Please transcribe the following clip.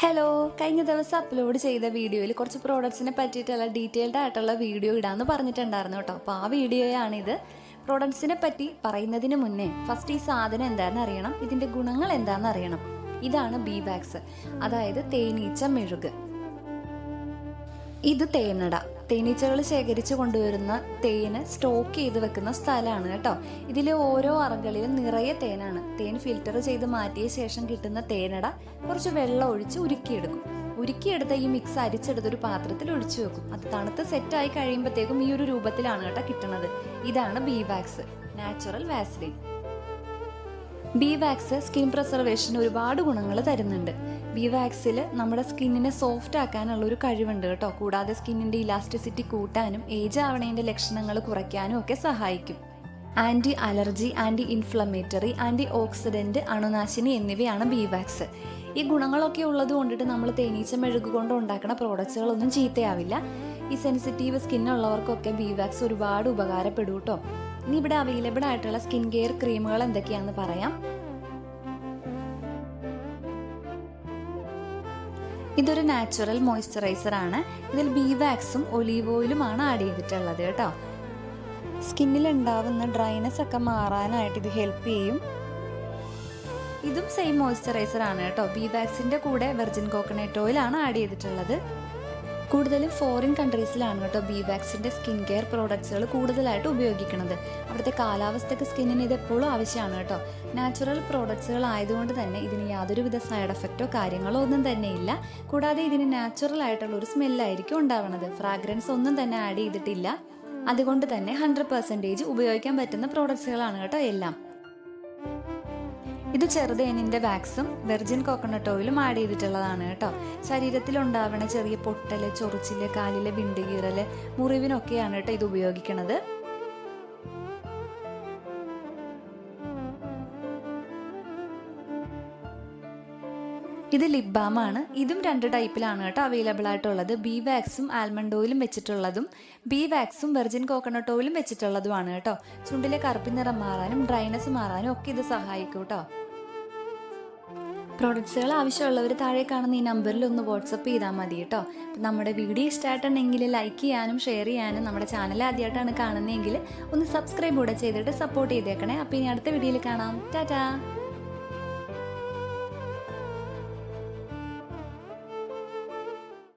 Hello, കഴിഞ്ഞ ദിവസം upload ചെയ്ത വീഡിയോയിൽ കുറച്ച് പ്രോഡക്ട്സിനെ പറ്റിയിട്ടുള്ള ഡീറ്റെയിൽഡ് ആയിട്ടുള്ള വീഡിയോ ഇടാമെന്ന് പറഞ്ഞിട്ടുണ്ടായിരുന്നു കേട്ടോ. അപ്പോൾ ആ വീഡിയോയാണിത്. പ്രോഡക്ട്സിനെ പറ്റി പറയുന്നതിന് മുന്നേ ഫസ്റ്റ് ഈ സാധനം എന്താണെന്ന് അറിയണം, ഇതിൻ്റെ ഗുണങ്ങൾ എന്താണെന്ന് അറിയണം. ഇതാണ് ബീ വാക്സ്, അതായത് തേനീച്ച മെഴുക്. ഇത് തേനട, തേനീച്ചകൾ ശേഖരിച്ചു കൊണ്ടുവരുന്ന തേന് സ്റ്റോക്ക് ചെയ്ത് വെക്കുന്ന സ്ഥലമാണ് കേട്ടോ. ഇതിലെ ഓരോ അറകളിലും നിറയെ തേനാണ്. തേൻ ഫിൽറ്റർ ചെയ്ത് മാറ്റിയ ശേഷം കിട്ടുന്ന തേനട കുറച്ച് വെള്ളം ഒഴിച്ച് ഉരുക്കിയെടുക്കും. ഉരുക്കിയെടുത്ത ഈ മിക്സ് അരിച്ചെടുത്തൊരു പാത്രത്തിൽ ഒഴിച്ചു വെക്കും. അത് തണുത്ത് സെറ്റായി കഴിയുമ്പോഴത്തേക്കും ഈ ഒരു രൂപത്തിലാണ് കേട്ടോ കിട്ടുന്നത്. ഇതാണ് bee wax, natural Vaseline. Bee wax skin പ്രിസർവേഷന് ഒരുപാട് ഗുണങ്ങൾ തരുന്നുണ്ട്. ബീ വാക്സിൽ നമ്മുടെ സ്കിന്നിനെ സോഫ്റ്റ് ആക്കാനുള്ള ഒരു കഴിവുണ്ട് കേട്ടോ. കൂടാതെ സ്കിന്നിൻ്റെ ഇലാസ്റ്റിസിറ്റി കൂട്ടാനും ഏജ് ആവണേൻ്റെ ലക്ഷണങ്ങൾ കുറയ്ക്കാനും ഒക്കെ സഹായിക്കും. Anti allergy, anti inflammatory, antioxidant, അണുനാശിനി എന്നിവയാണ് ബീ വാക്സ്. ഈ ഗുണങ്ങളൊക്കെ ഉള്ളത് കൊണ്ടിട്ട് നമ്മൾ തേനീച്ച മെഴുക് കൊണ്ട് ഉണ്ടാക്കുന്ന പ്രോഡക്ട്സുകളൊന്നും ചീത്തയാവില്ല. ഈ സെൻസിറ്റീവ് സ്കിന്നുള്ളവർക്കൊക്കെ ബീ വാക്സ് ഒരുപാട് ഉപകാരപ്പെടും കേട്ടോ. ഇനി ഇവിടെ അവൈലബിൾ ആയിട്ടുള്ള സ്കിൻ കെയർ ക്രീമുകൾ എന്തൊക്കെയാണെന്ന് പറയാം. ഇതൊരു നാച്ചുറൽ മോയ്സ്ചറൈസർ ആണ്. ഇതിൽ ബീ വാക്സും ഒലീവ് ഓയിലുമാണ് ആഡ് ചെയ്തിട്ടുള്ളത് കേട്ടോ. സ്കിന്നിൽ ഉണ്ടാവുന്ന ഡ്രൈനെസ് ഒക്കെ മാറാനായിട്ട് ഇത് ഹെൽപ്പ് ചെയ്യും. ഇതും സെയിം മോയ്സ്ചറൈസർ ആണ് കേട്ടോ. ബീ വാക്സിന്റെ കൂടെ വെർജിൻ കോക്കനട്ട് ഓയിൽ ആണ് ആഡ് ചെയ്തിട്ടുള്ളത്. കൂടുതലും ഫോറിൻ കൺട്രീസിലാണ് കേട്ടോ ബീ വാക്സിൻ്റെ സ്കിൻ കെയർ പ്രോഡക്ട്സുകൾ കൂടുതലായിട്ട് ഉപയോഗിക്കുന്നത്. അവിടുത്തെ കാലാവസ്ഥയ്ക്ക് സ്കിന്നിന് ഇത് എപ്പോഴും ആവശ്യമാണ് കേട്ടോ. നാച്ചുറൽ പ്രോഡക്ട്സുകൾ ആയതുകൊണ്ട് തന്നെ ഇതിന് യാതൊരുവിധ സൈഡ് എഫക്റ്റോ കാര്യങ്ങളോ ഒന്നും തന്നെ ഇല്ല. കൂടാതെ ഇതിന് നാച്ചുറൽ ആയിട്ടുള്ള ഒരു സ്മെല്ലായിരിക്കും ഉണ്ടാവുന്നത്. ഫ്രാഗ്രൻസ് ഒന്നും തന്നെ ആഡ് ചെയ്തിട്ടില്ല. അതുകൊണ്ട് തന്നെ 100% ഉപയോഗിക്കാൻ പറ്റുന്ന പ്രോഡക്ട്സുകളാണ് കേട്ടോ എല്ലാം. ഇത് ചെറുതേനിൻ്റെ വാക്സും വെർജിൻ കോക്കനട്ട് ഓയിലും ആഡ് ചെയ്തിട്ടുള്ളതാണ് കേട്ടോ. ശരീരത്തിൽ ഉണ്ടാവുന്ന ചെറിയ പൊട്ടല്, ചൊറിച്ചില്, കാലിലെ വിണ്ടുകീറല്, മുറിവിനൊക്കെയാണ് കേട്ടോ ഇത് ഉപയോഗിക്കുന്നത്. ഇത് ലിപ് ബാം ആണ്. ഇതും 2 ടൈപ്പിലാണ് കേട്ടോ അവൈലബിൾ ആയിട്ടുള്ളത്. ബീ വാക്സും ആൽമണ്ട് ഓയിലും വെച്ചിട്ടുള്ളതും ബീ വാക്സും വെർജിൻ കോക്കനട്ട് ഓയിലും വെച്ചിട്ടുള്ളതുമാണ് കേട്ടോ. ചുണ്ടിലെ കറുപ്പ് നിറം മാറാനും ഡ്രൈനെസ് മാറാനും ഒക്കെ ഇത് സഹായിക്കും കേട്ടോ. പ്രോഡക്ട്സുകൾ ആവശ്യമുള്ളവർ താഴെ കാണുന്ന ഈ നമ്പറിൽ ഒന്ന് വാട്സപ്പ് ചെയ്താൽ മതി കേട്ടോ. നമ്മുടെ വീഡിയോ ഇഷ്ടമായിട്ടുണ്ടെങ്കിൽ ലൈക്ക് ചെയ്യാനും ഷെയർ ചെയ്യാനും, നമ്മുടെ ചാനൽ ആദ്യമായിട്ടാണ് കാണുന്നതെങ്കിൽ ഒന്ന് സബ്സ്ക്രൈബ് കൂടെ ചെയ്തിട്ട് സപ്പോർട്ട് ചെയ്തേക്കണേ. അപ്പോൾ ഇനി അടുത്ത വീഡിയോയിൽ കാണാം. ടാറ്റാ.